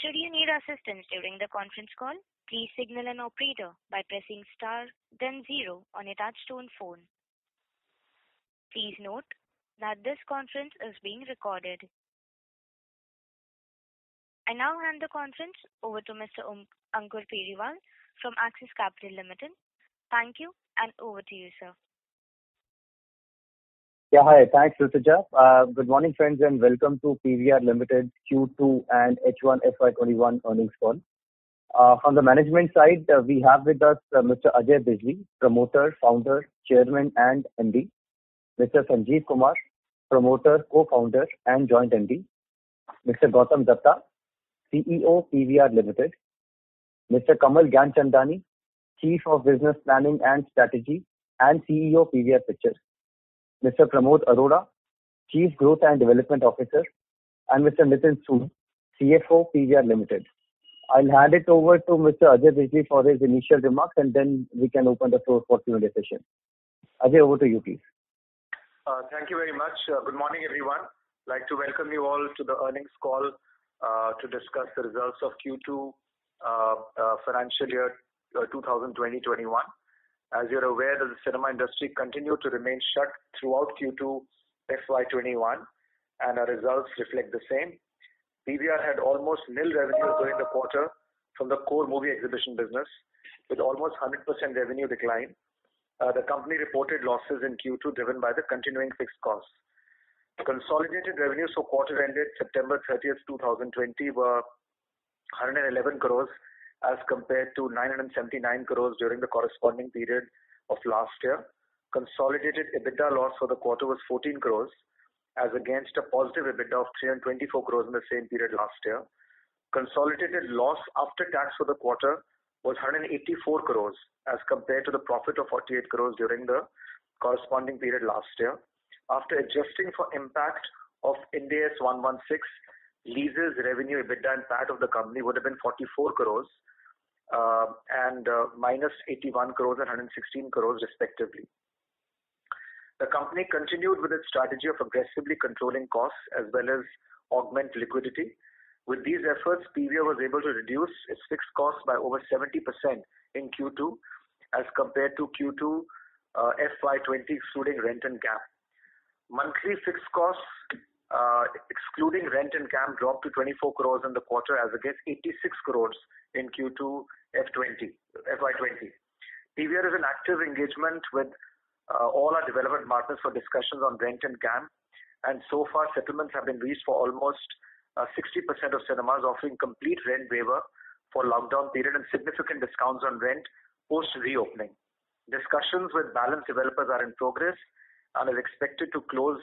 Should you need assistance during the conference call, please signal an operator by pressing star then zero on your touchtone phone. Please note that this conference is being recorded. I now hand the conference over to Mr. Ankur Periwal from Axis Capital Limited. Thank you, and over to you, sir. Yeah, hi. Thanks, Rutuja. Good morning, friends, and welcome to PVR Limited Q2 and H1 FY21 earnings call. From the management side, we have with us Mr. Ajay Bijli, Promoter, Founder, Chairman and MD. Mr. Sanjeev Kumar, Promoter, Co-Founder and Joint MD. Mr. Gautam Datta, CEO, PVR Limited. Mr. Kamal Gyanchandani, Chief of Business Planning and Strategy and CEO, PVR Pictures. Mr. Pramod Arora, Chief Growth and Development Officer, and Mr. Nitin Sood, CFO, PVR Limited. I'll hand it over to Mr. Ajay Bijli for his initial remarks, and then we can open the floor for Q&A session. Ajay, over to you, please. Thank you very much. Good morning, everyone. I'd like to welcome you all to the earnings call to discuss the results of Q2 financial year 2020-21. As you're aware, the cinema industry continued to remain shut throughout Q2 FY21, and our results reflect the same. PVR had almost nil revenues during the quarter from the core movie exhibition business, with almost 100% revenue decline. The company reported losses in Q2 driven by the continuing fixed costs. Consolidated revenues for quarter ended September 30th, 2020 were 111 crores as compared to 979 crores during the corresponding period of last year. Consolidated EBITDA loss for the quarter was 14 crores as against a positive EBITDA of 324 crores in the same period last year. Consolidated loss after tax for the quarter was 184 crores as compared to the profit of 48 crores during the corresponding period last year. After adjusting for impact of Ind AS 116, leases, revenue, EBITDA and PAT of the company would have been 44 crores and minus 81 crores and 116 crores respectively. The company continued with its strategy of aggressively controlling costs as well as augment liquidity. With these efforts, PVR was able to reduce its fixed costs by over 70% in Q2 as compared to Q2 FY20 excluding rent and CAM. Monthly fixed costs excluding rent and CAM dropped to 24 crores in the quarter as against 86 crores in Q2 FY20. PVR is in active engagement with all our development partners for discussions on rent and CAM, and so far settlements have been reached for almost 60% of cinemas, offering complete rent waiver for lockdown period and significant discounts on rent post reopening. Discussions with balance developers are in progress and is expected to close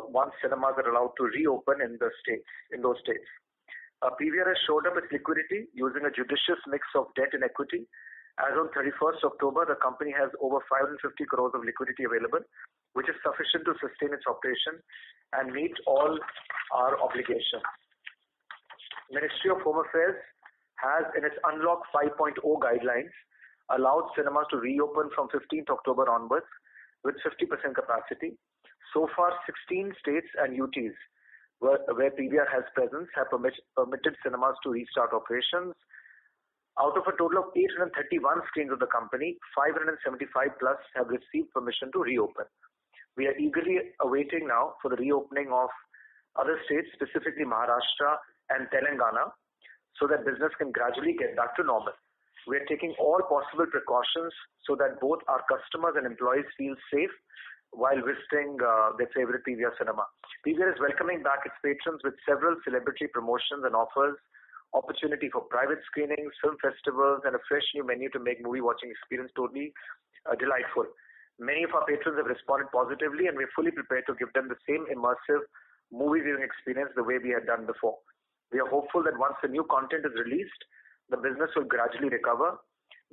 once cinemas are allowed to reopen in those states. PVR has shored up its liquidity using a judicious mix of debt and equity. As on 31st October, the company has over 550 crores of liquidity available, which is sufficient to sustain its operation and meet all our obligations. Ministry of Home Affairs has, in its Unlock 5.0 guidelines, allowed cinemas to reopen from 15th October onwards with 50% capacity. So far, 16 states and UTs where PVR has presence have permitted cinemas to restart operations. Out of a total of 831 screens of the company, 575 plus have received permission to reopen. We are eagerly awaiting now for the reopening of other states, specifically Maharashtra and Telangana, so that business can gradually get back to normal. We are taking all possible precautions so that both our customers and employees feel safe while visiting their favorite PVR cinema. PVR is welcoming back its patrons with several celebrity promotions and offers, opportunity for private screenings, film festivals, and a fresh new menu to make movie watching experience totally delightful. Many of our patrons have responded positively, and we're fully prepared to give them the same immersive movie viewing experience the way we had done before. We are hopeful that once the new content is released, the business will gradually recover.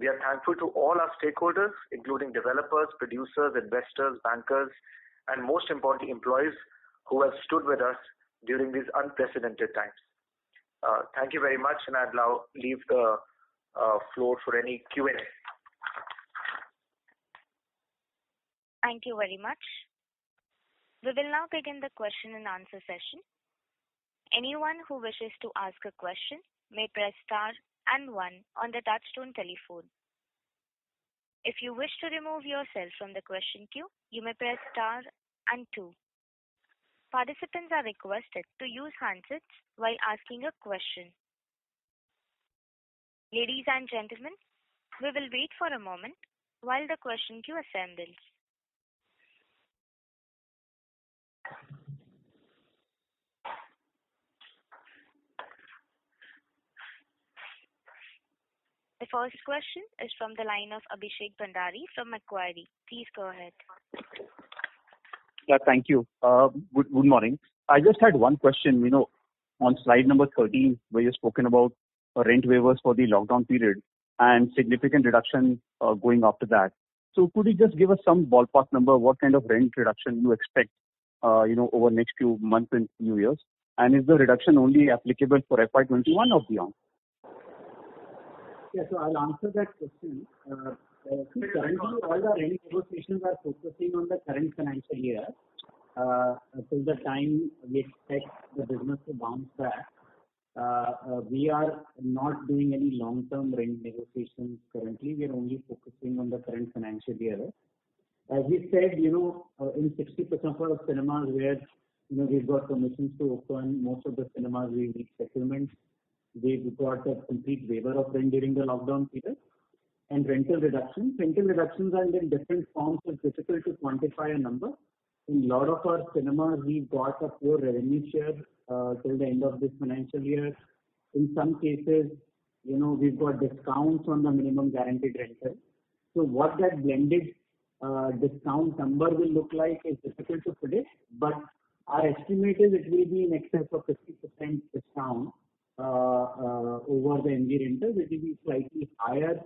We are thankful to all our stakeholders, including developers, producers, investors, bankers, and most importantly, employees who have stood with us during these unprecedented times. Thank you very much, and I'd now leave the floor for any Q&A. Thank you very much. We will now begin the question and answer session. Anyone who wishes to ask a question may press star and one on the touchtone telephone. If you wish to remove yourself from the question queue, you may press star and two. Participants are requested to use handsets while asking a question. Ladies and gentlemen, we will wait for a moment while the question queue assembles. The first question is from the line of Abhishek Bhandari from Macquarie. Please go ahead. Yeah, thank you. Good morning. I just had one question. On slide number 13, where you've spoken about rent waivers for the lockdown period and significant reduction going after that. So could you just give us some ballpark number, what kind of rent reduction you expect, over next few months and few years? And is the reduction only applicable for FY21 or beyond? Yeah, so I'll answer that question. Currently, all the rent negotiations are focusing on the current financial year. Till the time we expect the business to bounce back, we are not doing any long-term rent negotiations currently. We are only focusing on the current financial year. As we said, in 60% of our cinemas where we've got permissions to open, most of the cinemas we need settlements. We've got a complete waiver of rent during the lockdown period. And rental reductions. Rental reductions are in different forms. It's difficult to quantify a number. In a lot of our cinemas, we've got a pure revenue share till the end of this financial year. In some cases, we've got discounts on the minimum guaranteed rental. So what that blended discount number will look like is difficult to predict. But our estimate is it will be in excess of 50% discount over the MG rentals. It will be slightly higher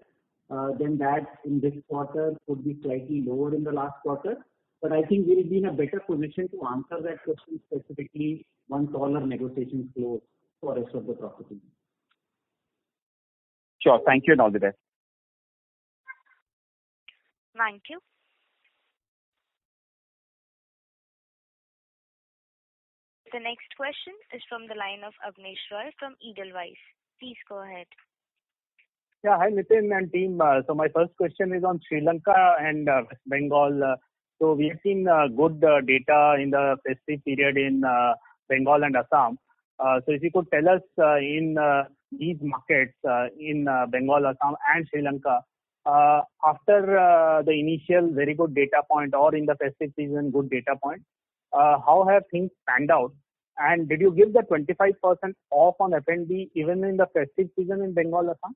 than that in this quarter, could be slightly lower in the last quarter. But I think we will be in a better position to answer that question specifically once all our negotiations close for the rest of the property. Sure. Thank you and all the best. Thank you. The next question is from the line of Abneesh Roy from Edelweiss. Please go ahead. Yeah, hi Nitin and team. So my first question is on Sri Lanka and West Bengal. So we have seen good data in the festive period in Bengal and Assam. So if you could tell us in these markets in Bengal, Assam and Sri Lanka, after the initial very good data point or in the festive season good data point, how have things panned out? And did you give the 25% off on F&B even in the festive season in Bengal, Assam?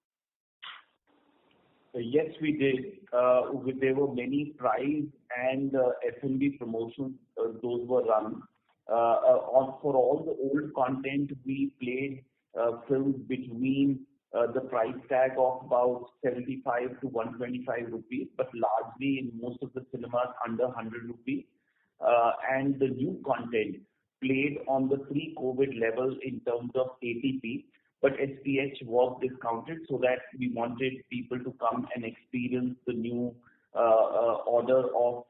Yes, we did. There were many prize and F&B promotions. Those were run. For all the old content, we played films between the price tag of about 75 to 125 rupees, but largely in most of the cinemas under 100 rupees. And the new content played on the pre-COVID level in terms of ATP, but SPH was discounted so that we wanted people to come and experience the new order of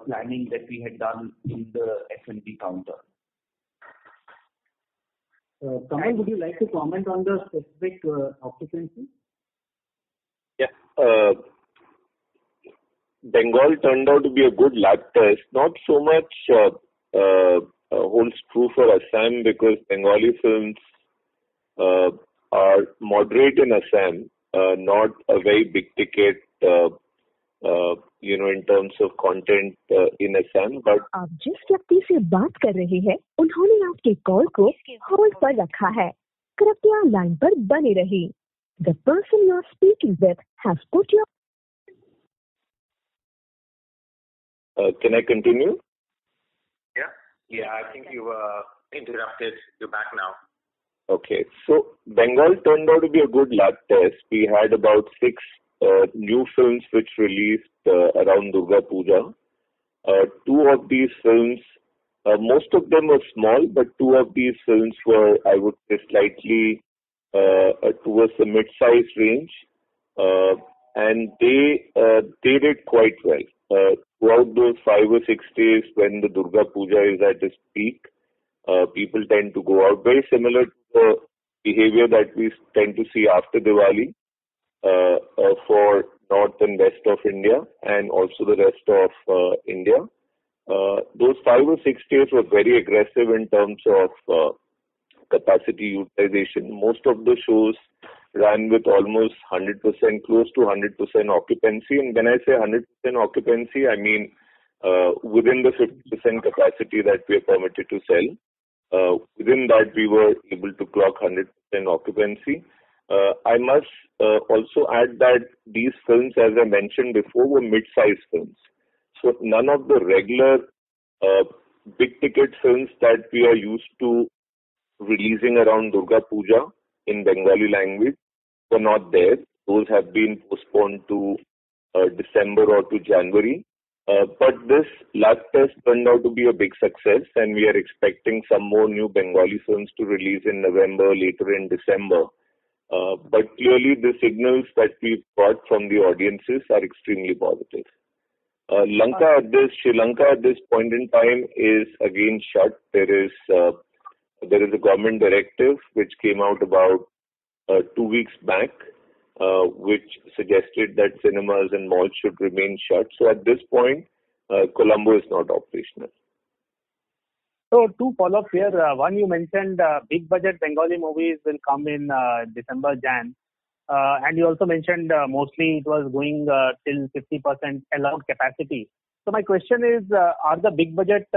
planning that we had done in the F&B counter. Kamal, would you like to comment on the specific occupancy? Yeah. Bengal turned out to be a good lab test. Not so much holds true for Assam because Bengali films are moderate in Assam, not a very big ticket, in terms of content in Assam. But आप जिस व्यक्ति से बात कर रहे हैं, उन्होंने आपके कॉल को होल्ड पर रखा है. कृपया लाइन पर बने रहिए. The person you are speaking with has put your. Can I continue? Yeah, I think you were interrupted. You're back now. Okay, so Bengal turned out to be a good lab test. We had about 6 new films which released around Durga Puja. 2 of these films, most of them were small, but 2 of these films were, I would say, slightly towards the mid-size range, and they did quite well. Throughout those 5 or 6 days when the Durga Puja is at its peak, People tend to go out, very similar to the behavior that we tend to see after Diwali for north and west of India and also the rest of India. Those 5 or 6 days were very aggressive in terms of capacity utilization. Most of the shows ran with almost 100%, close to 100% occupancy. And when I say 100% occupancy, I mean within the 50% capacity that we are permitted to sell. Within that, we were able to clock 100% occupancy. I must also add that these films, as I mentioned before, were mid-sized films. So none of the regular big-ticket films that we are used to releasing around Durga Puja in Bengali language were not there. Those have been postponed to December or to January. But this lab test turned out to be a big success, and we are expecting some more new Bengali films to release in November, later in December. But clearly the signals that we've got from the audiences are extremely positive. Sri Lanka at this point in time is again shut. There is a government directive which came out about 2 weeks back, which suggested that cinemas and malls should remain shut. So at this point, Colombo is not operational. So 2 follow-ups here. One, you mentioned big budget Bengali movies will come in December, Jan. And you also mentioned mostly it was going till 50% allowed capacity. So my question is, are the big budget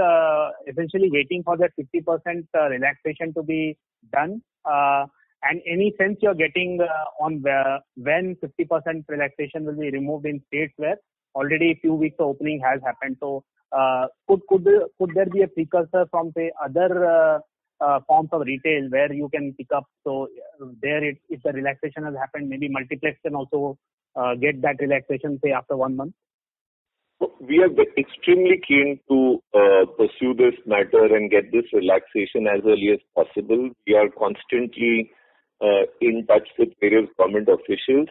essentially waiting for that 50% relaxation to be done? And any sense you're getting on when 50% relaxation will be removed in states where already a few weeks of opening has happened? So could there be a precursor from, say, other forms of retail where you can pick up? So there, if the relaxation has happened, maybe multiplex can also get that relaxation, say, after 1 month? We are extremely keen to pursue this matter and get this relaxation as early as possible. We are constantly in touch with various government officials.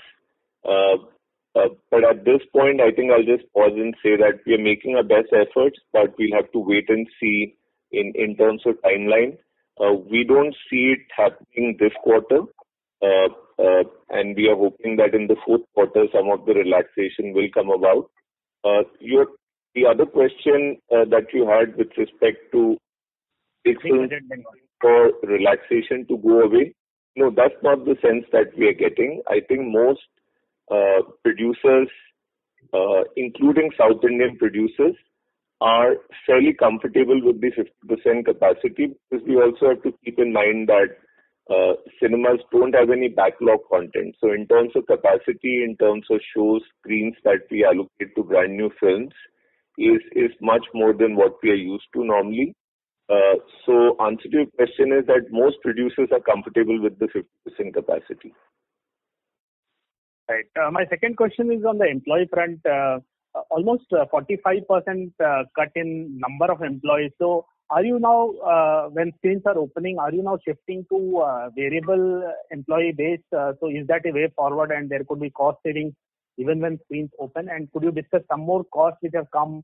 But at this point, I think I'll just pause and say that we are making our best efforts, but we'll have to wait and see in terms of timeline. We don't see it happening this quarter, and we are hoping that in the fourth quarter, some of the relaxation will come about. The other question that you had with respect to for relaxation to go away, no, that's not the sense that we are getting. I think most producers, including South Indian producers, are fairly comfortable with the 50% capacity, because we also have to keep in mind that cinemas don't have any backlog content. So in terms of capacity, in terms of shows, screens that we allocate to brand new films is much more than what we are used to normally. So answer to your question is that most producers are comfortable with the 50% capacity. Right. My second question is on the employee front. Almost 45% cut in number of employees. So are you now, when screens are opening, are you now shifting to variable employee base? So is that a way forward, and there could be cost savings even when screens open? And could you discuss some more costs which have come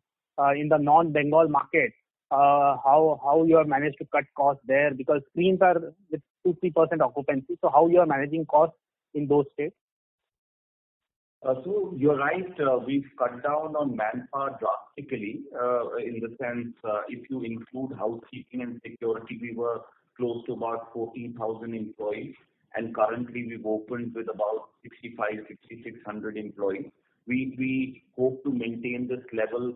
in the non-Bengal market? How you have managed to cut costs there, because screens are with 2-3% occupancy. So how you are managing costs in those states? So you're right, we've cut down on manpower drastically, in the sense, if you include housekeeping and security, we were close to about 14,000 employees, and currently we've opened with about 6,600 employees. We hope to maintain this level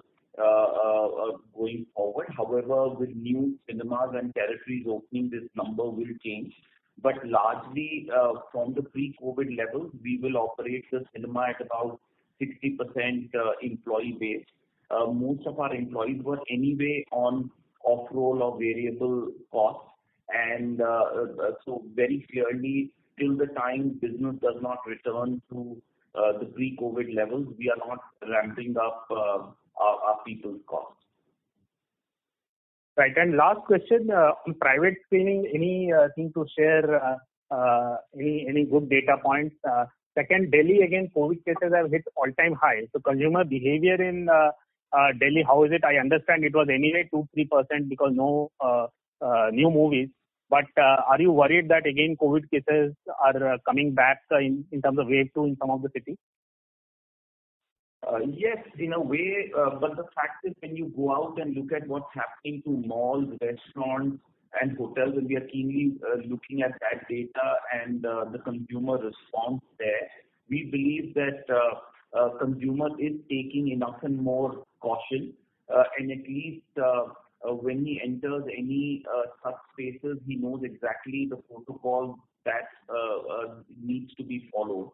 going forward. However, with new cinemas and territories opening, this number will change. But largely, from the pre-COVID levels, we will operate the cinema at about 60% employee base. Most of our employees were anyway on off-roll or variable costs. And so very clearly, till the time business does not return to the pre-COVID levels, we are not ramping up our people's costs. Right. And last question, on private screening, anything to share, any good data points? Second, Delhi, again, COVID cases have hit all-time high. So consumer behavior in Delhi, how is it? I understand it was anyway 2-3% because no new movies. But are you worried that again COVID cases are coming back in terms of wave 2 in some of the cities? Yes, in a way, but the fact is when you go out and look at what's happening to malls, restaurants and hotels, and we are keenly looking at that data and the consumer response there, we believe that consumer is taking enough and more caution, and at least when he enters any such spaces, he knows exactly the protocol that needs to be followed.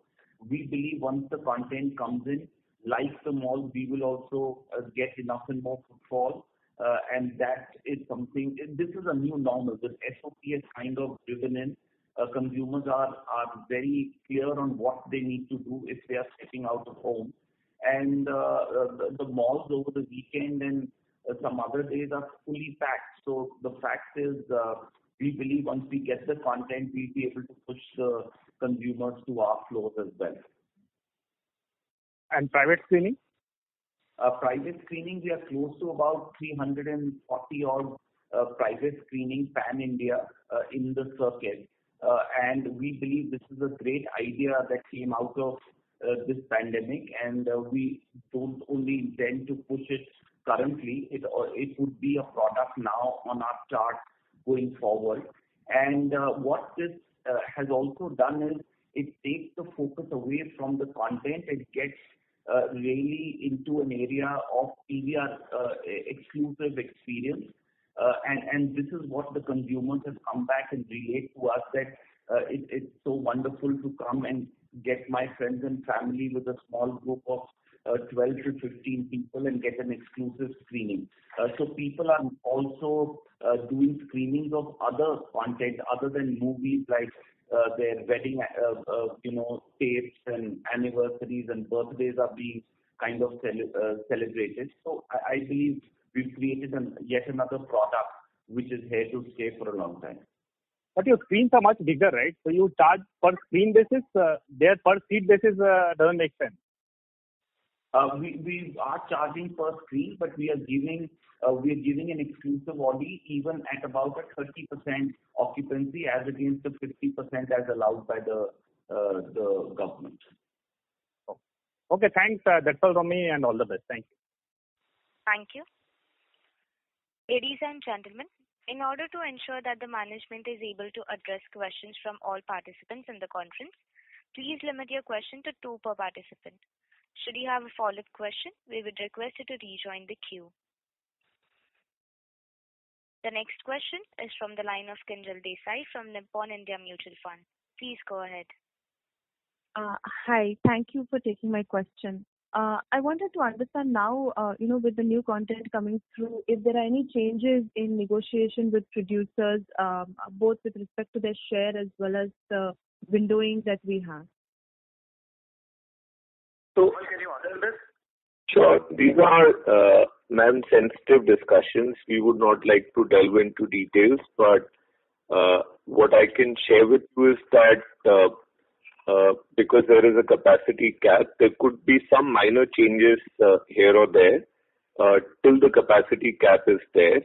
We believe once the content comes in, like the mall, we will also get enough and more footfall, and that is something. This is a new normal. This SOP is kind of driven in. Consumers are very clear on what they need to do if they are stepping out of home, and the malls over the weekend and some other days are fully packed. So the fact is, we believe once we get the content, we'll be able to push the consumers to our floors as well. And private screening? Private screening, we are close to about 340 odd private screening pan-India in the circuit. And we believe this is a great idea that came out of this pandemic, and we don't only intend to push it currently. It would be a product now on our chart going forward. And what this has also done is it takes the focus away from the content. It gets really into an area of PVR exclusive experience. And this is what the consumers have come back and relate to us, that it's so wonderful to come and get my friends and family with a small group of 12 to 15 people and get an exclusive screening. So people are also doing screenings of other content other than movies, like their wedding, tapes and anniversaries and birthdays are being kind of celebrated. So I believe we've created yet another product which is here to stay for a long time. But your screens are much bigger, right? So you charge per screen basis, their per seat basis doesn't make sense. We are charging per screen, but we are giving an exclusive OD even at about a 30% occupancy as against the 50% as allowed by the government. Okay, thanks. That's all from me, and all the best. Thank you. Thank you. Ladies and gentlemen, in order to ensure that the management is able to address questions from all participants in the conference, please limit your question to 2 per participant. Should you have a follow-up question, we would request you to rejoin the queue. The next question is from the line of Kinjal Desai from Nippon India Mutual Fund. Please go ahead. Hi, thank you for taking my question. I wanted to understand now, with the new content coming through, if there are any changes in negotiation with producers, both with respect to their share as well as the windowing that we have. So, can you handle this? Sure. These are, ma'am, sensitive discussions. We would not like to delve into details, but what I can share with you is that because there is a capacity cap, there could be some minor changes here or there till the capacity cap is there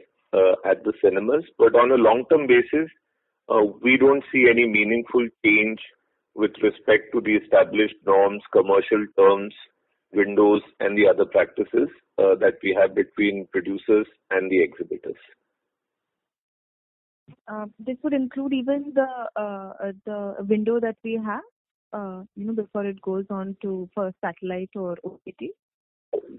at the cinemas. But on a long-term basis, we don't see any meaningful change with respect to the established norms, commercial terms, windows, and the other practices that we have between producers and the exhibitors. This would include even the window that we have, before it goes on to for satellite or OTT.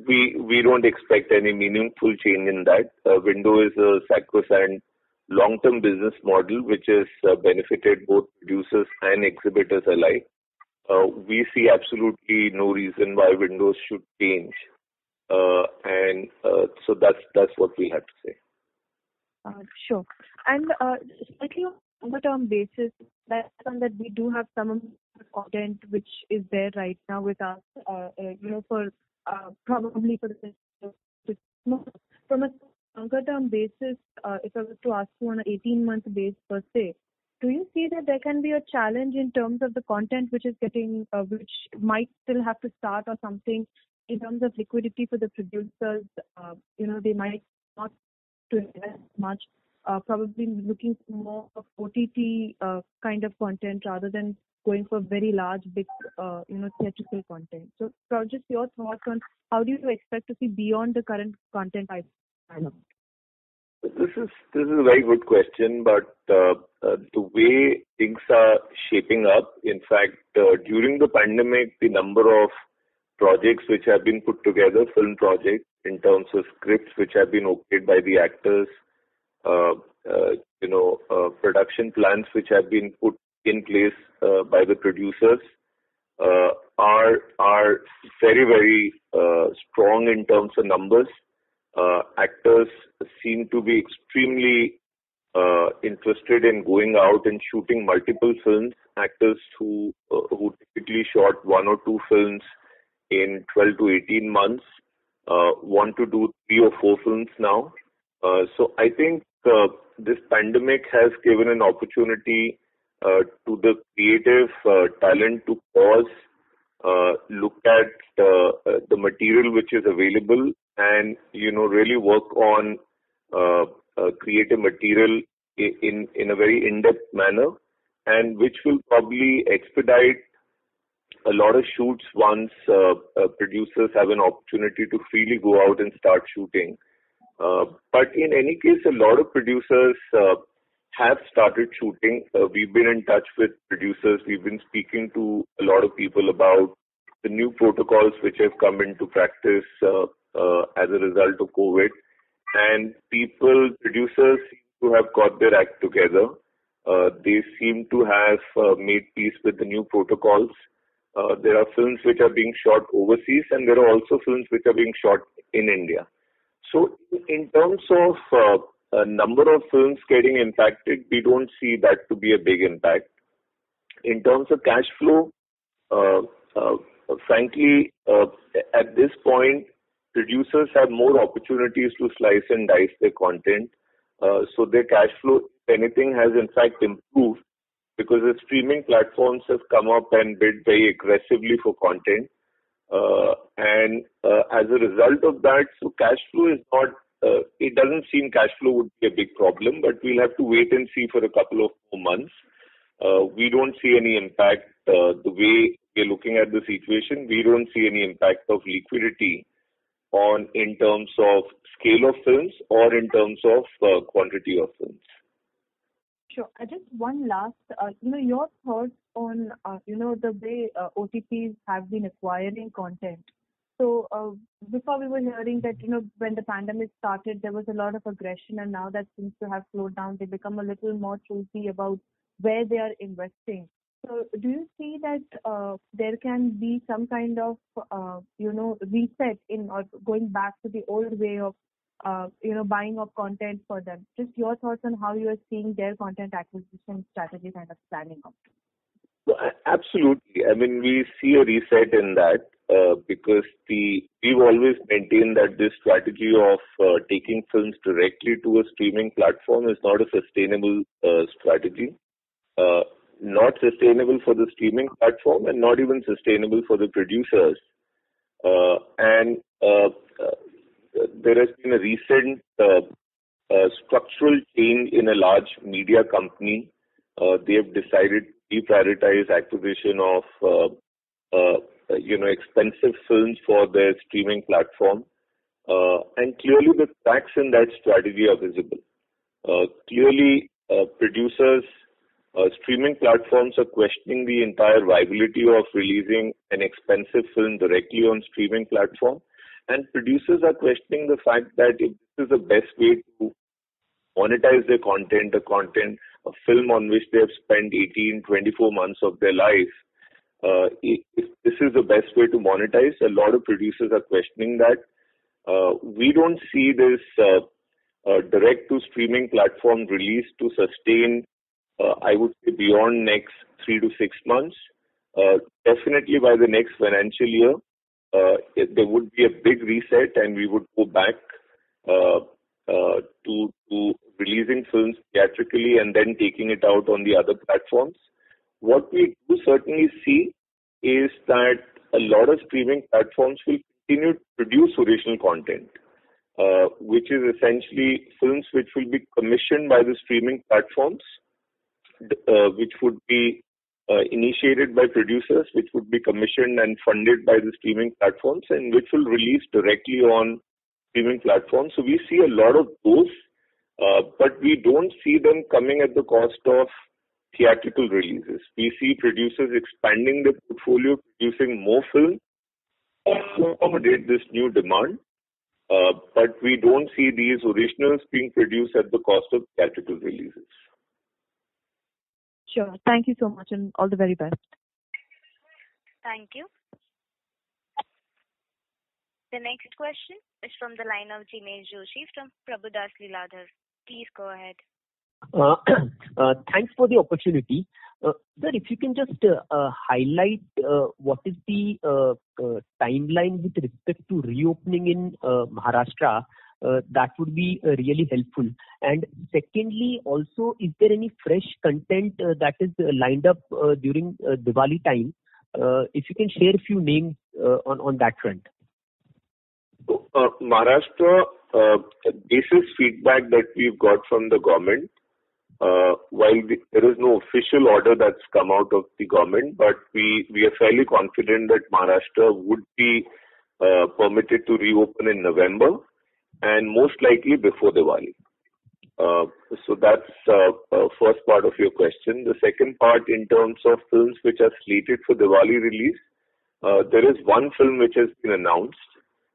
We don't expect any meaningful change in that. Window is a sacrosanct long-term business model which has benefited both producers and exhibitors alike. We see absolutely no reason why windows should change, and so that's what we have to say. Sure. And slightly on a longer-term basis, that's one that we do have some content which is there right now with us, for probably for the from a longer-term basis. If I was to ask you on an 18-month base per se, do you see that there can be a challenge in terms of the content which is getting, which might still have to start or something in terms of liquidity for the producers? They might not to invest much probably looking for more of OTT kind of content rather than going for very large, big, theatrical content. So, just your thoughts on how do you expect to see beyond the current content pipeline? This is a very good question, but the way things are shaping up, in fact, during the pandemic, the number of projects which have been put together, film projects, in terms of scripts which have been okayed by the actors, production plans which have been put in place by the producers, are very, very strong in terms of numbers. Actors seem to be extremely interested in going out and shooting multiple films. Actors who typically shot 1 or 2 films in 12 to 18 months want to do 3 or 4 films now. So I think this pandemic has given an opportunity to the creative talent to pause, look at the material which is available, and really work on creative material in a very in-depth manner, and which will probably expedite a lot of shoots once producers have an opportunity to freely go out and start shooting. But in any case, a lot of producers have started shooting. We've been in touch with producers. We've been speaking to a lot of people about the new protocols which have come into practice as a result of COVID. And producers seem to have got their act together. They seem to have made peace with the new protocols. There are films which are being shot overseas, and there are also films which are being shot in India. So in terms of a number of films getting impacted, we don't see that to be a big impact. In terms of cash flow, frankly, at this point, producers have more opportunities to slice and dice their content. So their cash flow, if anything, has in fact improved because the streaming platforms have come up and bid very aggressively for content. And as a result of that, so cash flow is not, it doesn't seem cash flow would be a big problem, but we'll have to wait and see for a couple of more months. We don't see any impact. The way we're looking at the situation, we don't see any impact of liquidity in terms of scale of films or in terms of quantity of films. Sure. Just one last, your thoughts on, the way OTTs have been acquiring content. So before we were hearing that, when the pandemic started, there was a lot of aggression, and now that seems to have slowed down. They become a little more choosy about where they are investing. So do you see that there can be some kind of, reset in or going back to the old way of, buying of content for them? Just your thoughts on how you are seeing their content acquisition strategy kind of planning out. So, absolutely. I mean, we see a reset in that because we've always maintained that this strategy of taking films directly to a streaming platform is not a sustainable strategy. Not sustainable for the streaming platform and not even sustainable for the producers. There has been a recent structural change in a large media company. They have decided to deprioritize acquisition of expensive films for their streaming platform. And clearly the cracks in that strategy are visible. Clearly producers, streaming platforms are questioning the entire viability of releasing an expensive film directly on streaming platform. And producers are questioning the fact that if this is the best way to monetize their content, a film on which they have spent 18, 24 months of their life, if this is the best way to monetize, a lot of producers are questioning that. We don't see this direct to streaming platform release to sustain, I would say, beyond next 3 to 6 months. Definitely by the next financial year, there would be a big reset and we would go back to releasing films theatrically and then taking it out on the other platforms. What we do certainly see is that a lot of streaming platforms will continue to produce original content. which is essentially films which will be commissioned by the streaming platforms, which would be initiated by producers, which would be commissioned and funded by the streaming platforms, and which will release directly on streaming platforms. So we see a lot of those, but we don't see them coming at the cost of theatrical releases. We see producers expanding their portfolio, producing more film to accommodate this new demand. But we don't see these originals being produced at the cost of theatrical releases. Sure. Thank you so much and all the very best. Thank you. The next question is from the line of Jinesh Joshi from Prabhudas Lilladher. Please go ahead. Thanks for the opportunity. Sir, if you can just highlight what is the timeline with respect to reopening in Maharashtra, that would be really helpful. And secondly, also, is there any fresh content that is lined up during Diwali time? If you can share a few names on that front. Maharashtra, basis feedback that we've got from the government, while there is no official order that's come out of the government, but we are fairly confident that Maharashtra would be permitted to reopen in November and most likely before Diwali. So that's first part of your question. The second part, in terms of films which are slated for Diwali release, there is one film which has been announced,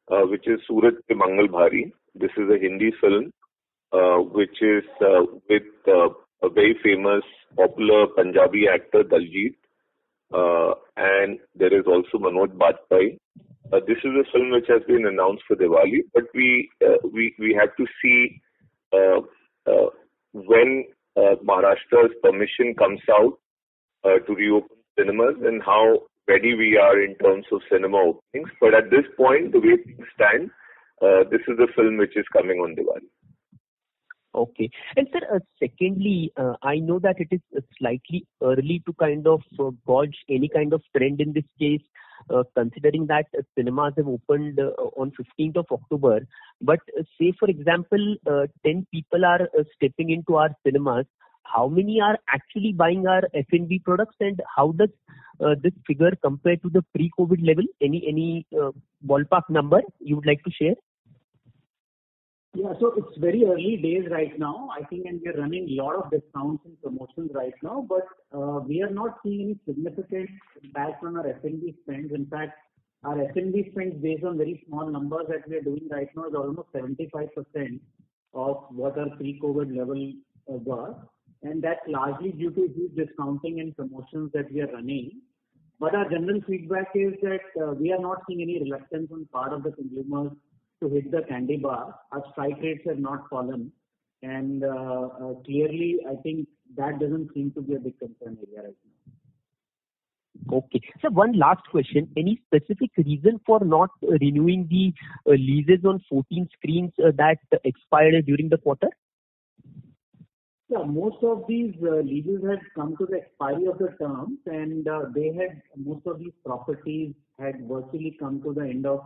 which is Surat Ke Mangal Bhari. This is a Hindi film, which is with a very famous, popular Punjabi actor, Daljit. And there is also Manoj Bajpayee. This is a film which has been announced for Diwali, but we have to see when Maharashtra's permission comes out to reopen cinemas and how ready we are in terms of cinema openings. But at this point, the way things stand, this is the film which is coming on Diwali. Okay. And sir, secondly, I know that it is slightly early to kind of gauge any kind of trend in this case, considering that cinemas have opened on 15th of October. But say, for example, 10 people are stepping into our cinemas. How many are actually buying our F&B products, and how does this figure compare to the pre-COVID level? Any ballpark number you would like to share? Yeah, so it's very early days right now, I think, and we're running a lot of discounts and promotions right now, but we are not seeing any significant impact on our F&B spends. In fact, our F&B spends based on very small numbers that we are doing right now is almost 75% of what our pre-COVID level was. And that's largely due to huge discounting and promotions that we are running. But our general feedback is that we are not seeing any reluctance on part of the consumers to hit the candy bar. Our strike rates have not fallen. And clearly, I think that doesn't seem to be a big concern area right now. Okay. So one last question. Any specific reason for not renewing the leases on 14 screens that expired during the quarter? Yeah, most of these leases had come to the expiry of the terms, and most of these properties had virtually come to the end of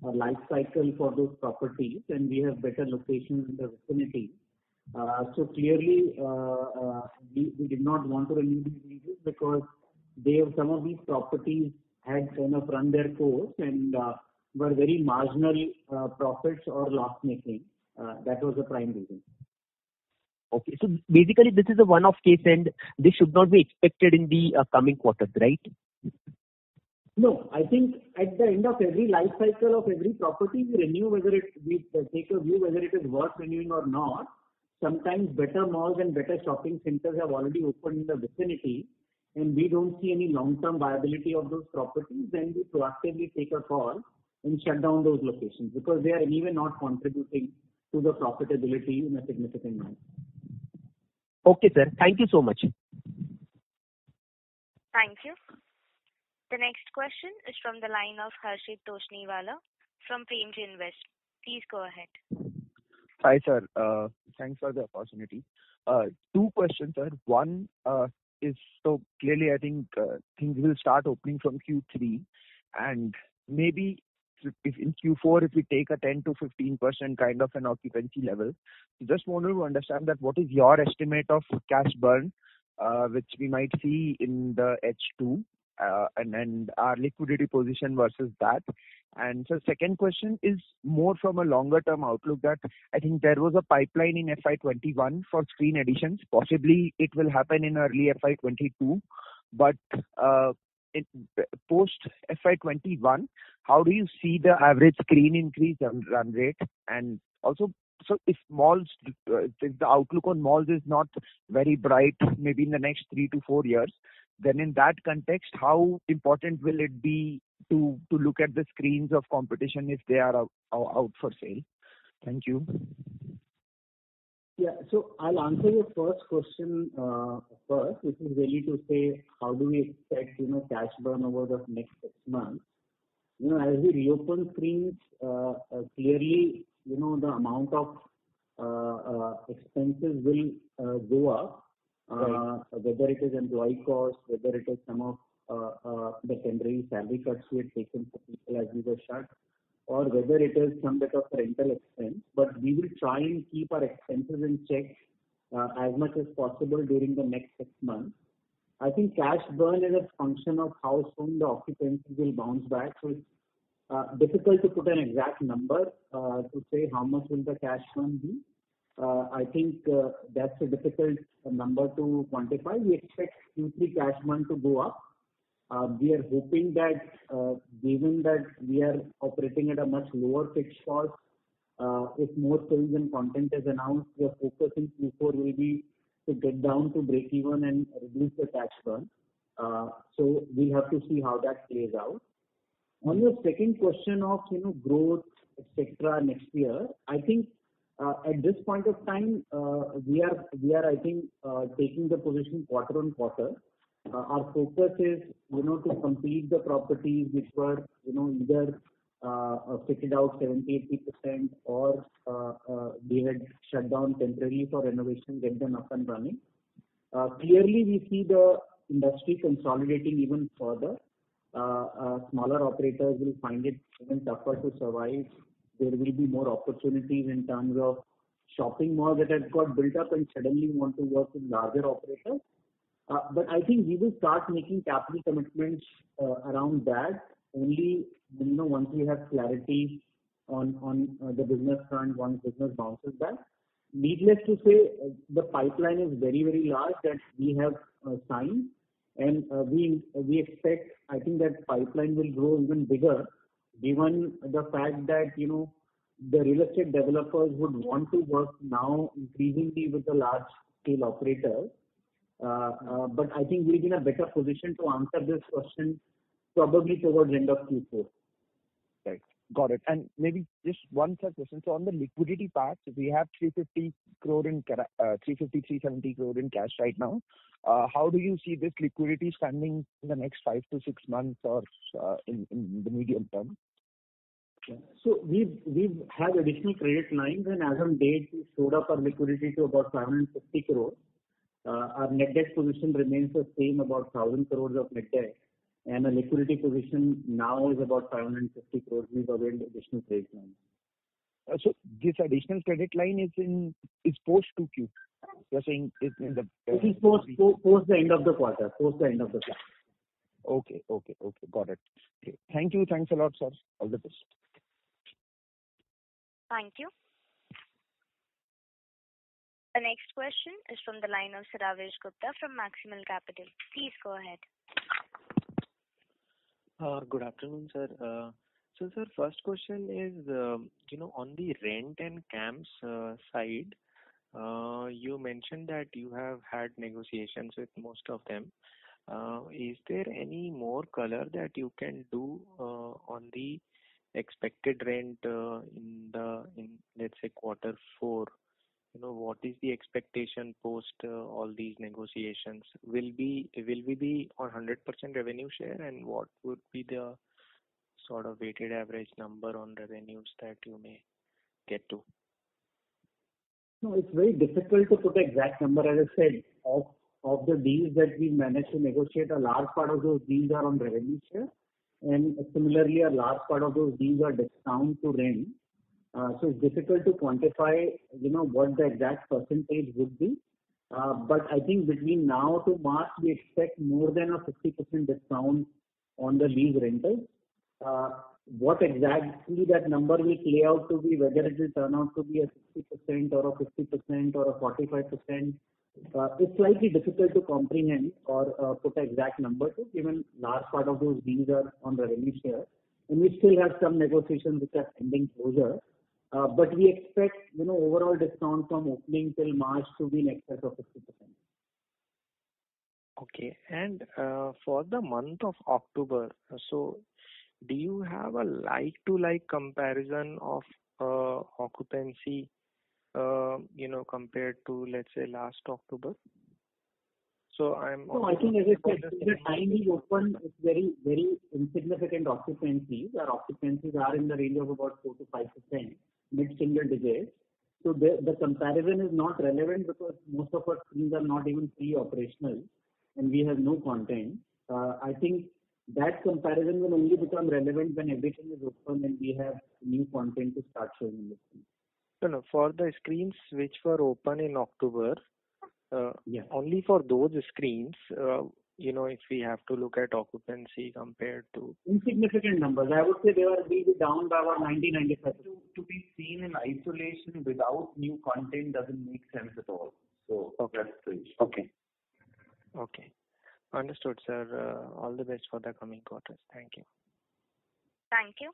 life cycle for those properties, and we have better locations in the vicinity. So clearly, we did not want to renew these leases because some of these properties had kind of run their course and were very marginal profits or loss making. That was the prime reason. Okay, so basically this is a one-off case and this should not be expected in the coming quarters, right? No, I think at the end of every life cycle of every property, we renew we take a view whether it is worth renewing or not. Sometimes better malls and better shopping centers have already opened in the vicinity, and we don't see any long-term viability of those properties. Then we proactively take a call and shut down those locations because they are anyway not contributing to the profitability in a significant manner. Okay, sir. Thank you so much. Thank you. The next question is from the line of Harshit Toshniwala from Premji Invest. Please go ahead. Hi, sir. Thanks for the opportunity. Two questions, sir. One is, so clearly I think things will start opening from Q3, and maybe if in Q4, if we take a 10 to 15% kind of an occupancy level. So just wanted to understand that what is your estimate of cash burn, which we might see in the H2, and our liquidity position versus that. And so second question is more from a longer term outlook, that I think there was a pipeline in FY21 for screen additions. Possibly it will happen in early FY22, but post FY21, how do you see the average screen increase and run rate? And also, so if the outlook on malls is not very bright, maybe in the next 3 to 4 years, then in that context, how important will it be to look at the screens of competition if they are out for sale? Thank you. Yeah, so I'll answer your first question first, which is really to say how do we expect cash burn over the next 6 months. As we reopen screens, clearly the amount of expenses will go up. Right. Whether it is employee costs, whether it is some of the temporary salary cuts we had taken for people as we were shut, or whether it is some bit of rental expense. But we will try and keep our expenses in check as much as possible during the next 6 months. I think cash burn is a function of how soon the occupancy will bounce back. So it's difficult to put an exact number to say how much will the cash burn be. I think that's a difficult number to quantify. We expect Q3 cash burn to go up. We are hoping that given that we are operating at a much lower fixed cost, if more films and content is announced, the focus in Q4 will be to get down to break even and reduce the cash burn. So we'll have to see how that plays out. On your second question of growth, etc. next year, I think at this point of time we are I think taking the position quarter on quarter. Our focus is to complete the properties which were either fitted out 70-80% or we had shut down temporarily for renovation, get them up and running. Clearly we see the industry consolidating even further. Smaller operators will find it even tougher to survive. There will be more opportunities in terms of shopping malls that have got built up and suddenly want to work with larger operators. But I think we will start making capital commitments around that only once we have clarity on the business front, once business bounces back. Needless to say, the pipeline is very, very large that we have signed, and we expect, I think that pipeline will grow even bigger, given the fact that the real estate developers would want to work now increasingly with the large scale operators. But I think we'll be in a better position to answer this question probably towards the end of Q4. Right. Got it. And maybe just one such question. So on the liquidity part, we have 350 crore in 370 crore in cash right now. How do you see this liquidity standing in the next 5 to 6 months or in the medium term? So we've had additional credit lines, and as on date, we showed up our liquidity to about 550 crores. Our net debt position remains the same, about 1,000 crores of net debt, and our liquidity position now is about 550 crores. We've availed additional credit lines. So this additional credit line is post 2Q. You're saying it's in the. It is post the end of the quarter. Okay. Got it. Okay. Thank you. Thanks a lot, sir. All the best. Thank you. The next question is from the line of Siravesh Gupta from Maximal Capital. Please go ahead. Good afternoon, sir. So, sir, first question is, on the rent and CAMS side, you mentioned that you have had negotiations with most of them. Is there any more color that you can do on the expected rent in let's say quarter 4? What is the expectation post all these negotiations? Will we be on 100% revenue share, and what would be the sort of weighted average number on revenues that you may get to? No, it's very difficult to put an exact number. As I said, of the deals that we managed to negotiate, a large part of those deals are on revenue share. and similarly, a large part of those deals are discount to rent. So it's difficult to quantify, what the exact percentage would be. But I think between now to March, we expect more than a 50% discount on the lease rentals. What exactly that number will play out to be, whether it will turn out to be a 60% or a 50% or a 45%, it's slightly difficult to comprehend or put an exact number to, given large part of those deals are on revenue share. And we still have some negotiations which are pending closure. But we expect, overall discount from opening till March to be in excess of 50%. Okay. And for the month of October, so do you have a like-to-like comparison of occupancy, compared to, let's say, last October? So I think, as I said, the time we open, it's very, very insignificant occupancies. Our occupancies are in the range of about 4 to 5%, mid-single digits. So the comparison is not relevant because most of our screens are not even pre-operational and we have no content. I think that comparison will only become relevant when everything is open and we have new content to start showing in the screen. No, for the screens which were open in October, only for those screens, if we have to look at occupancy compared to... Insignificant numbers. I would say they will be down by about 90-95%. To be seen in isolation without new content doesn't make sense at all. So that's the issue. Okay. Understood, sir. All the best for the coming quarters. Thank you. Thank you.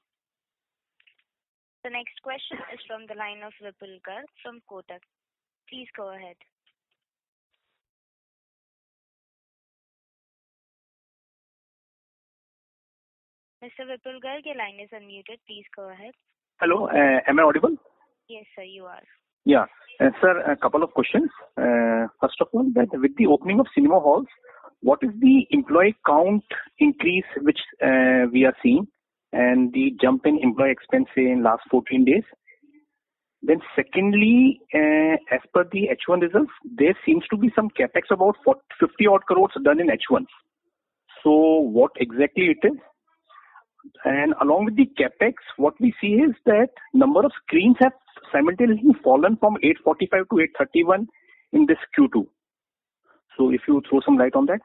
The next question is from the line of Vipul Garg from Kotak. Please go ahead. Mr. Vipul Garg, your line is unmuted. Please go ahead. Hello, am I audible? Yes, sir, you are. Yeah. Sir, a couple of questions. First of all, that with the opening of cinema halls, what is the employee count increase which we are seeing and the jump in employee expense in last 14 days? Then secondly, as per the H1 results, there seems to be some capex about 50 odd crores done in H1. So what exactly it is? And along with the capex, what we see is that number of screens have simultaneously fallen from 845 to 831 in this Q2. So if you throw some light on that.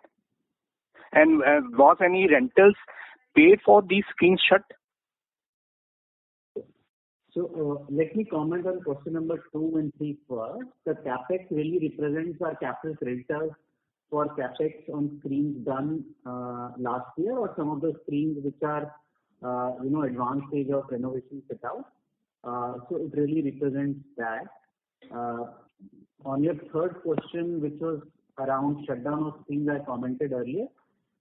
And was any rentals paid for these screens shut? So let me comment on question number 2 and 3 first. The capex really represents our capital creditors for capex on screens done last year or some of the screens which are advanced stage of renovation fit out. So it really represents that. On your third question, which was around shutdown of screens, I commented earlier.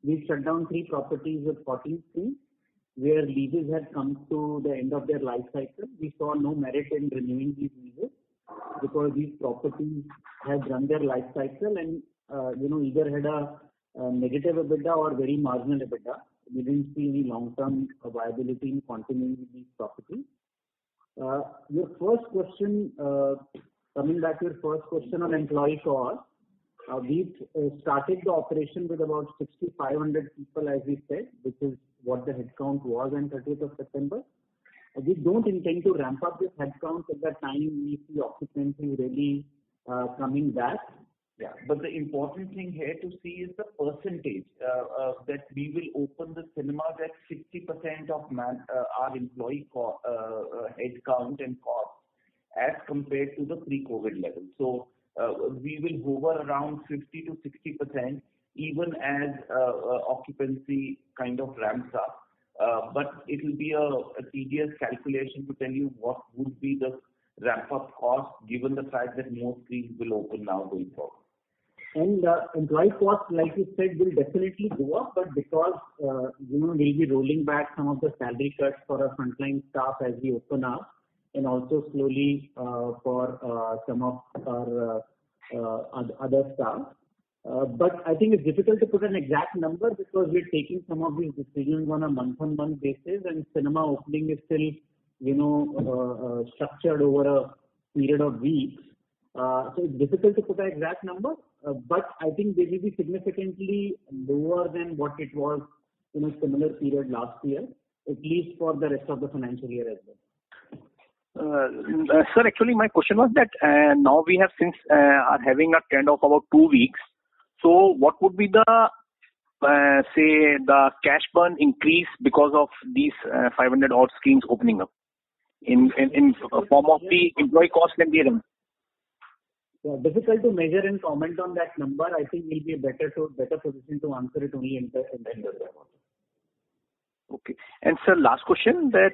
We shut down 3 properties with 14 screens where leases had come to the end of their life cycle. We saw no merit in renewing these leases because these properties had run their life cycle and either had a negative EBITDA or very marginal EBITDA. We didn't see any long-term viability in continuing with these properties. Your first question, coming back to your first question on employee cost, we've started the operation with about 6,500 people, as we said, which is what the headcount was on 30th of September. We don't intend to ramp up this headcount at the time we see occupancy really coming back. Yeah, but the important thing here to see is the percentage that we will open the cinemas at 60% of our employee headcount and cost as compared to the pre-COVID level. So we will hover around 50 to 60% even as occupancy kind of ramps up. But it will be a tedious calculation to tell you what would be the ramp-up cost given the fact that more screens will open now going forward. And employee costs, like you said, will definitely go up, but because we'll be rolling back some of the salary cuts for our frontline staff as we open up, and also slowly for some of our other staff. But I think it's difficult to put an exact number because we're taking some of these decisions on a month-on-month basis, and cinema opening is still, structured over a period of weeks. So it's difficult to put an exact number, but I think they will be significantly lower than what it was similar period last year, at least for the rest of the financial year as well. Sir, actually my question was that now we have since are having a trend of about 2 weeks. So what would be the say the cash burn increase because of these 500 odd schemes opening up in form of the employee cost and the rent? Yeah, difficult to measure and comment on that number. I think we'll be better position to answer it only in the end of the quarter. Okay. And sir, last question that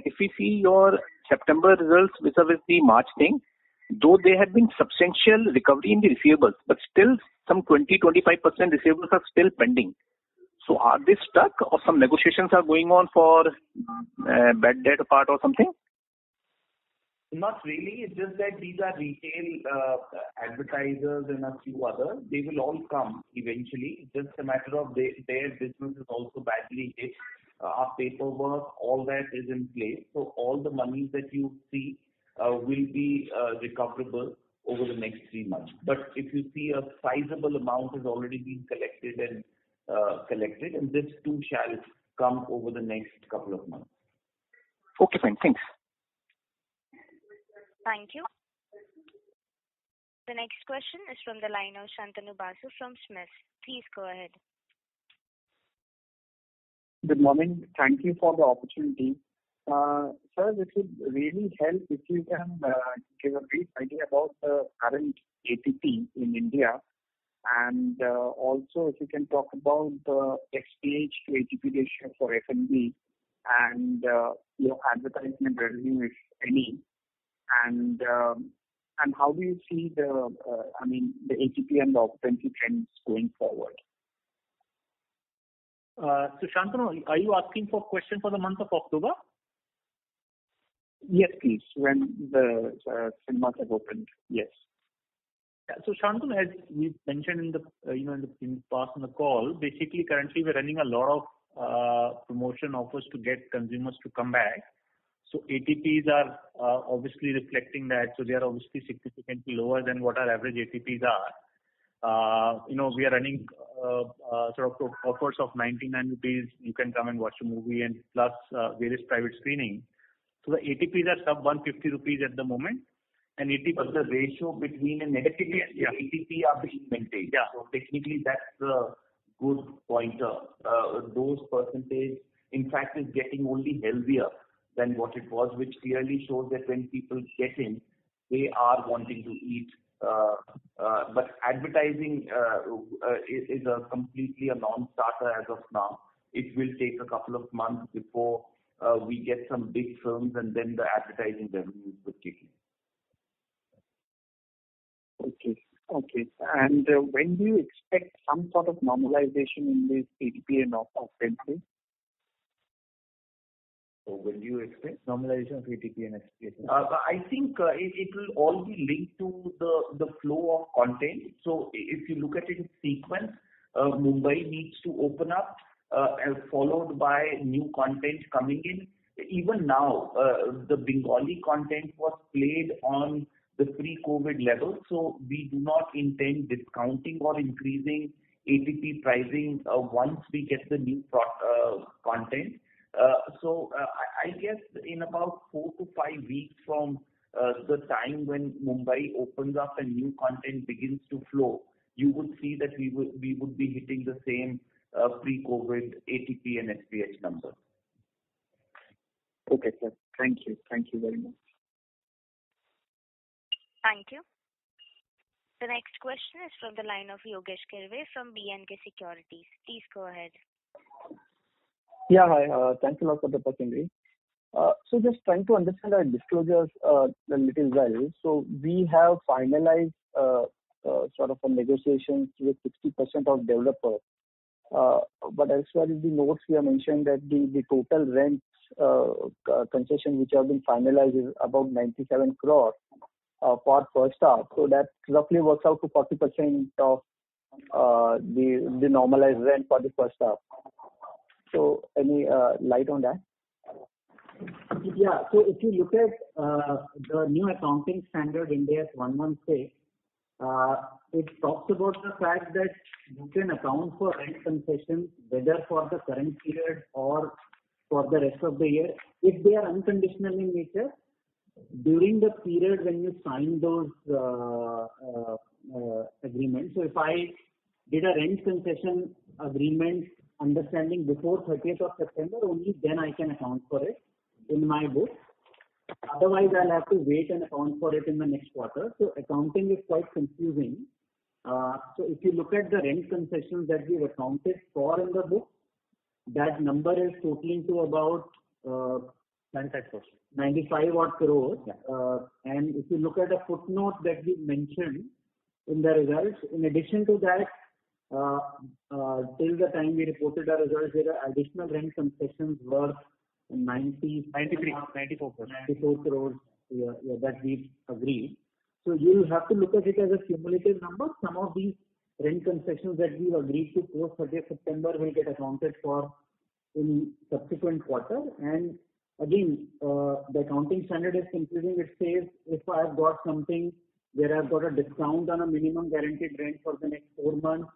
if we see your September results vis-a-vis the March thing, though there had been substantial recovery in the receivables, but still some 20-25% receivables are still pending. So are they stuck or some negotiations are going on for bad debt part or something? Not really. It's just that these are retail advertisers and a few others. They will all come eventually. It's just a matter of their business is also badly hit. Our paperwork, all that is in place. So all the monies that you see will be recoverable over the next 3 months. But if you see a sizable amount has already been collected, and this too shall come over the next couple of months. Okay, fine. Thanks. Thank you. The next question is from the line of Shantanu Basu from SMIFS. Please go ahead. Good morning. Thank you for the opportunity. Sir, this would really help if you can give a brief idea about the current ATP in India, and also if you can talk about the XPH to ATP ratio for F&B and your advertisement revenue, if any, and how do you see the ATP and the occupancy trends going forward? So Shantanu, are you asking for question for the month of October? Yes, please. When the cinemas have opened, yes. Yeah, so Shantanu, as we mentioned in the in the past on the call, basically currently we're running a lot of promotion offers to get consumers to come back. So ATPs are obviously reflecting that. So they are obviously significantly lower than what our average ATPs are. We are running sort of offers of 99 rupees. You can come and watch a movie and plus various private screening. So the ATPs are sub 150 rupees at the moment. And but the ratio between a negative and ATP are being maintained. Yeah. So technically that's a good pointer. Those percentage, in fact, is getting only healthier than what it was, which clearly shows that when people get in, they are wanting to eat. But advertising is a completely a non-starter as of now. It will take a couple of months before we get some big films and then the advertising revenues will kick in. Okay. And when do you expect some sort of normalization in this ATP and occupancy? So when do you expect normalization of ATP and XPH? I think it will all be linked to the flow of content. So if you look at it in sequence, Mumbai needs to open up, followed by new content coming in. Even now, the Bengali content was played on the pre-COVID level, so we do not intend discounting or increasing ATP pricing once we get the new content. So I guess in about 4 to 5 weeks from the time when Mumbai opens up and new content begins to flow, you would see that we would be hitting the same pre-COVID ATP and SPH numbers. Okay, sir. Thank you. Thank you very much. Thank you. The next question is from the line of Yogesh Kirve from B&K Securities. Please go ahead. Yeah, hi. Thanks a lot for the opportunity. So just trying to understand our disclosures a little well. So we have finalized sort of a negotiations with 60% of developers. But as far as the notes we have mentioned that the total rent concession which have been finalized is about 97 crore for first half. So that roughly works out to 40% of the normalized rent for the first half. So any light on that? Yeah. So if you look at the new accounting standard Ind AS 116, it talks about the fact that you can account for rent concessions whether for the current period or for the rest of the year if they are unconditional in nature during the period when you sign those agreements. So if I did a rent concession agreement understanding before 30th of September, only then I can account for it in my book. Otherwise, I'll have to wait and account for it in the next quarter. So accounting is quite confusing. So if you look at the rent concessions that we've accounted for in the book, that number is totaling to about 95 odd crores. And if you look at a footnote that we mentioned in the results, in addition to that, till the time we reported our results, there are additional rent concessions worth 94 crores that we've agreed. So you'll have to look at it as a cumulative number. Some of these rent concessions that we've agreed to post 30th September will get accounted for in subsequent quarter. And again, the accounting standard is confusing. It says if I've got something where I've got a discount on a minimum guaranteed rent for the next 4 months,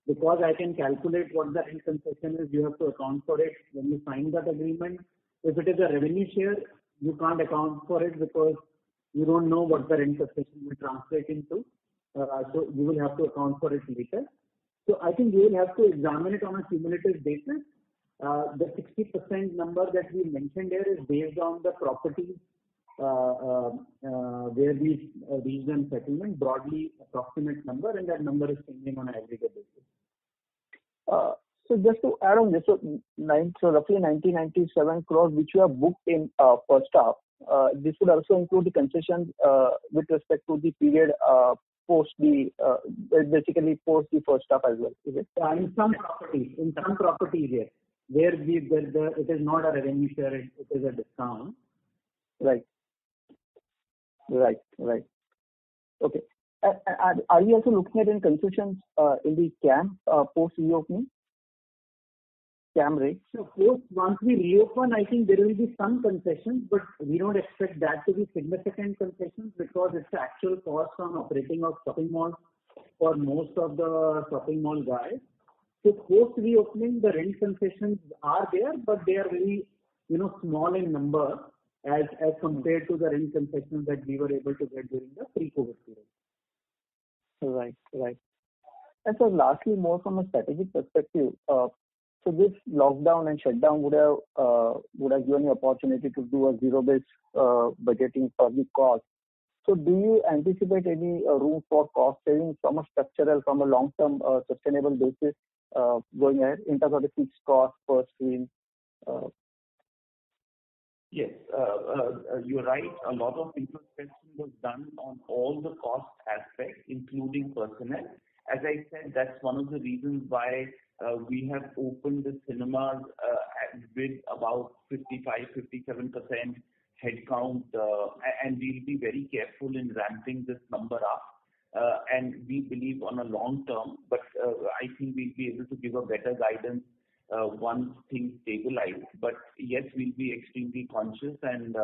because I can calculate what the rent concession is, you have to account for it when you sign that agreement. If it is a revenue share, you can't account for it because you don't know what the rent concession will translate into. So you will have to account for it later. So I think you will have to examine it on a cumulative basis. The 60% number that we mentioned here is based on the properties where we reached a settlement, broadly approximate number, and that number is changing on an aggregate basis. So just to add on this, so roughly 1997 crores which you have booked in first half, this would also include the concessions with respect to the period post the basically post the first half as well, is it? In some properties, yes, where it is not a revenue share, it is a discount. Right. Okay. Are you also looking at any concessions in the CAM post reopening? CAM rate? So once we reopen, I think there will be some concessions, but we don't expect that to be significant concessions because it's the actual cost on operating of shopping malls for most of the shopping mall guys. So post reopening, the rent concessions are there, but they are very small in number as compared to the rent concessions that we were able to get during the pre-COVID period. Right. And so lastly, more from a strategic perspective, so this lockdown and shutdown would have given you opportunity to do a zero-based budgeting for the cost. So do you anticipate any room for cost savings from a structural, from a long-term sustainable basis going ahead in terms of the fixed cost per screen? Yes, you're right. A lot of introspection was done on all the cost aspects, including personnel. As I said, that's one of the reasons why we have opened the cinemas with about 55-57% headcount, and we'll be very careful in ramping this number up. And we believe on a long term, but I think we'll be able to give a better guidance once things stabilize. But yes, we'll be extremely conscious, and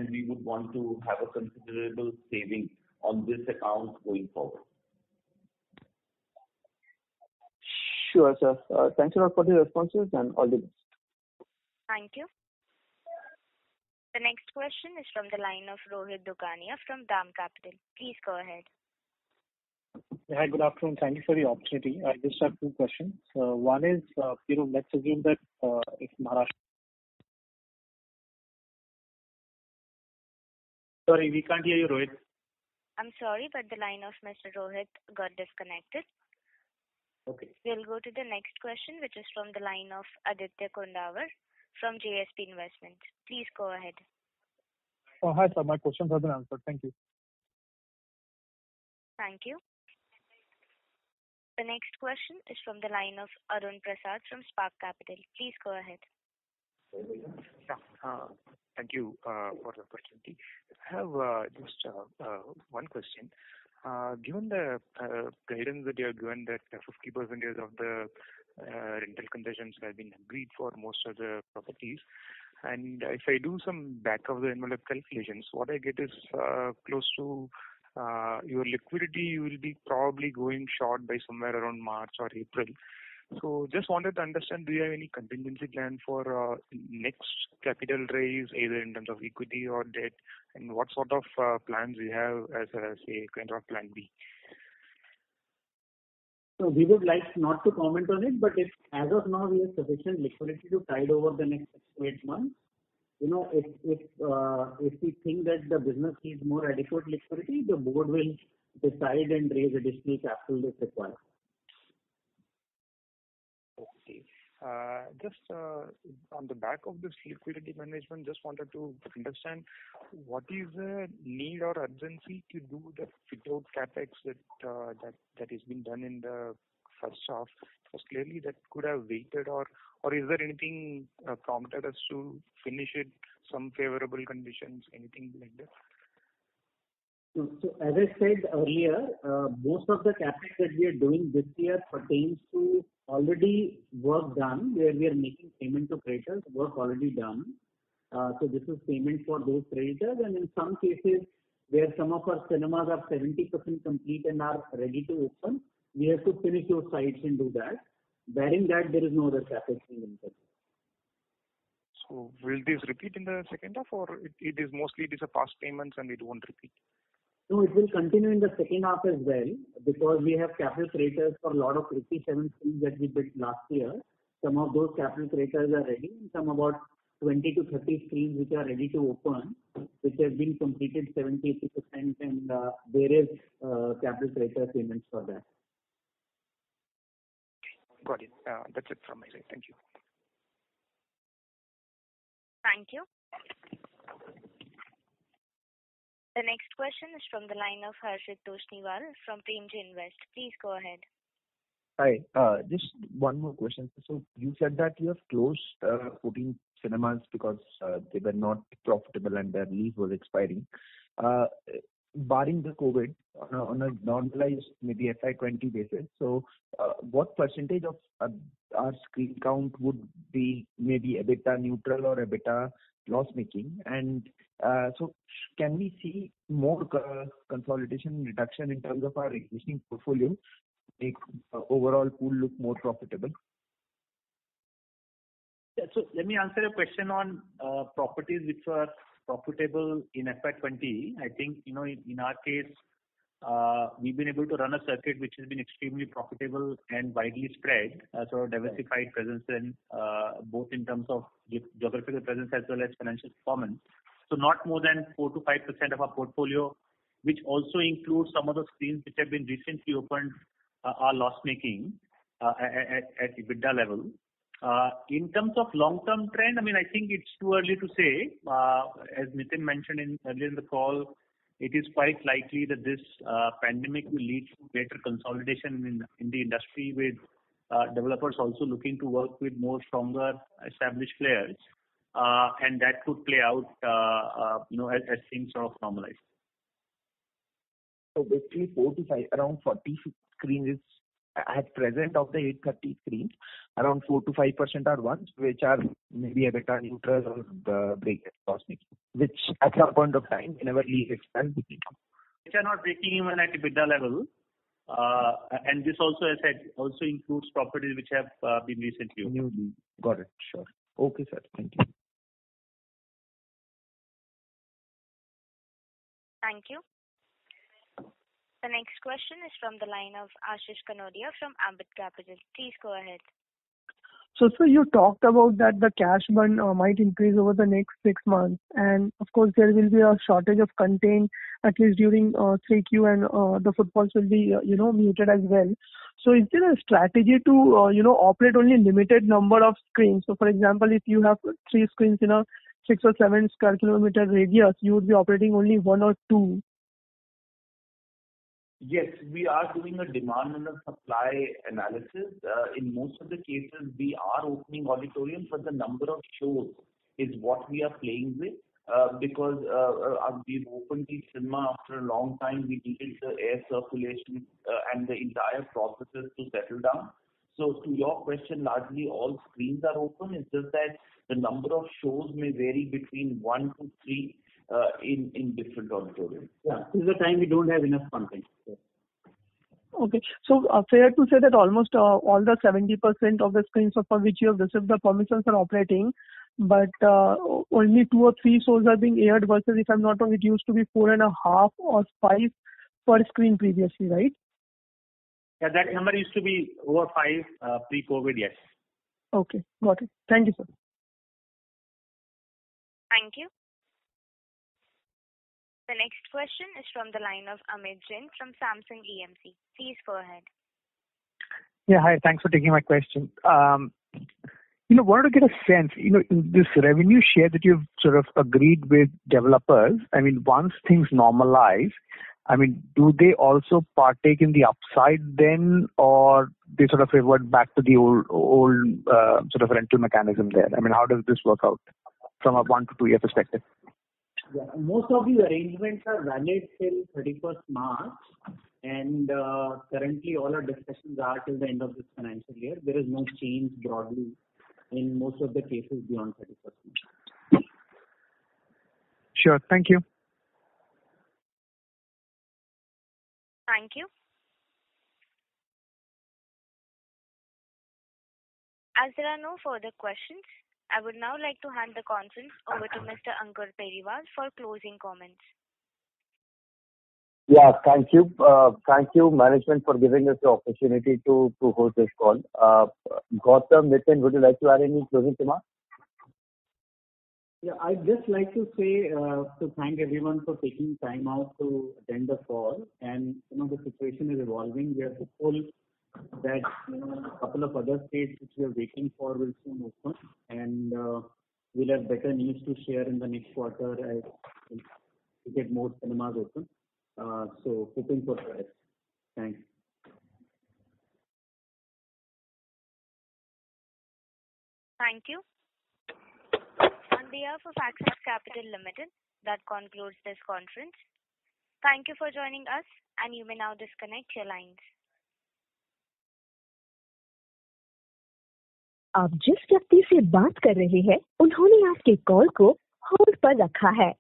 we would want to have a considerable saving on this account going forward. Sure, sir. Thanks a lot for the responses and all the best. Thank you. The next question is from the line of Rohit Dukania from DAM Capital. Please go ahead. Hi, good afternoon. Thank you for the opportunity. I just have two questions. One is, let's assume that if Maharashtra... Sorry, we can't hear you, Rohit. I'm sorry, but the line of Mr. Rohit got disconnected. Okay. We'll go to the next question, which is from the line of Aditya Kondawar from JSP Investments. Please go ahead. Oh, hi, sir. My questions have been answered. Thank you. Thank you. The next question is from the line of Arun Prasad from Spark Capital. Please go ahead. Thank you for the opportunity. I have just one question. Given the guidance that you have given that 50% of the rental concessions have been agreed for most of the properties, and if I do some back of the envelope calculations, what I get is close to your liquidity you will be probably going short by somewhere around March or April. So just wanted to understand, do you have any contingency plan for next capital raise, either in terms of equity or debt, and what sort of plans you have as a, say, kind of plan B? So we would like not to comment on it, but if as of now we have sufficient liquidity to tide over the next 6 to 8 months, if we think that the business needs more adequate liquidity, the board will decide and raise additional capital if required. Okay. Just on the back of this liquidity management, just wanted to understand what is the need or urgency to do the fit-out capex that is being done in the first half? Because clearly that could have waited, or is there anything prompted us to finish it, some favorable conditions, anything like that? So as I said earlier, most of the capex that we are doing this year pertains to already work done, where we are making payment to creditors, work already done. So this is payment for those creditors, and in some cases where some of our cinemas are 70% complete and are ready to open, we have to finish those sites and do that. Barring that, there is no other capex being incurred. So will this repeat in the second half, or it is mostly a past payments and it won't repeat? No, it will continue in the second half as well, because we have capital creditors for a lot of 87 screens that we built last year. Some of those capital creditors are ready, and some about 20 to 30 screens which are ready to open, which have been completed 70-80%, and there is capital creditor payments for that. Got it. That's it from my side. Thank you. Thank you. The next question is from the line of Harshit Toshniwal from Premji Invest. Please go ahead. Hi. Just one more question. So you said that you have closed 14 cinemas because they were not profitable and their lease was expiring. Barring the COVID, on a normalized maybe FY20 basis, so what percentage of our screen count would be maybe EBITDA neutral or EBITDA loss making? And so can we see more consolidation reduction in terms of our existing portfolio, make overall pool look more profitable? Yeah, so let me answer a question on properties which were profitable in FY20. I think, in our case, we've been able to run a circuit which has been extremely profitable and widely spread, sort of diversified presence in both in terms of geographical presence as well as financial performance. So not more than 4 to 5% of our portfolio, which also includes some of the screens which have been recently opened, are loss making at EBITDA level. In terms of long-term trend, I think it's too early to say. As Nitin mentioned earlier in the call, it is quite likely that this pandemic will lead to greater consolidation in the industry, with developers also looking to work with more stronger established players, and that could play out, as things sort of normalize. So basically, 4 to 5, around 40 screens is at present of the 830 screens. Around 4 to 5% are ones which are maybe EBITDA neutral or the break loss making, which at some point of time, whenever lease expires, which are not breaking even at EBITDA level. And this also, as I said, also includes properties which have been recently opened. Newly. Got it. Sure. Okay, sir. Thank you. Thank you. The next question is from the line of Ashish Kanodia from Ambit Capital. Please go ahead. So, sir, you talked about that the cash burn might increase over the next 6 months, and of course there will be a shortage of content at least during 3Q, and the footfalls will be muted as well. So, is there a strategy to operate only limited number of screens? So, for example, if you have 3 screens in a 6 or 7 square kilometer radius, you would be operating only 1 or 2. Yes, we are doing a demand and a supply analysis. In most of the cases, we are opening auditoriums, but the number of shows is what we are playing with. Because we've opened the cinema after a long time, we needed the air circulation and the entire processes to settle down. So to your question, largely all screens are open. It's just that the number of shows may vary between 1 to 3 in different auditoriums. Yeah, this is the time we don't have enough content. Yes. Okay. So fair to say that almost all the 70% of the screens for which you have received the permissions are operating, but only 2 or 3 shows are being aired versus, if I'm not wrong, it used to be 4.5 or 5 per screen previously, right? Yeah, that number used to be over 5 pre-COVID, yes. Okay, got it. Thank you, sir. Thank you. The next question is from the line of Amit Jain from Samsung EMC. Please go ahead. Yeah, hi. Thanks for taking my question. Wanted to get a sense, in this revenue share that you've sort of agreed with developers, once things normalize, do they also partake in the upside then, or they sort of revert back to the old sort of rental mechanism there? How does this work out from a 1 to 2 year perspective? Yeah, most of the arrangements are valid till 31st March, and currently all our discussions are till the end of this financial year. There is no change broadly in most of the cases beyond 31st March. Sure, thank you. Thank you. As there are no further questions, I would now like to hand the conference over to Mr. Ankur Periwal for closing comments. Yeah, thank you. Thank you, management, for giving us the opportunity to host this call. Gautam, Nitin, would you like to add any closing remarks? Yeah, I'd just like to say to thank everyone for taking time out to attend the call. And the situation is evolving. We are hopeful that a couple of other states which we are waiting for will soon open, and we'll have better news to share in the next quarter as we get more cinemas open. So hoping for the best. Thanks. Thank you. On behalf of Axis Capital Limited, that concludes this conference. Thank you for joining us, and you may now disconnect your lines. आप जिस व्यक्ति से बात कर रहे हैं उन्होंने आपके कॉल को होल्ड पर रखा है।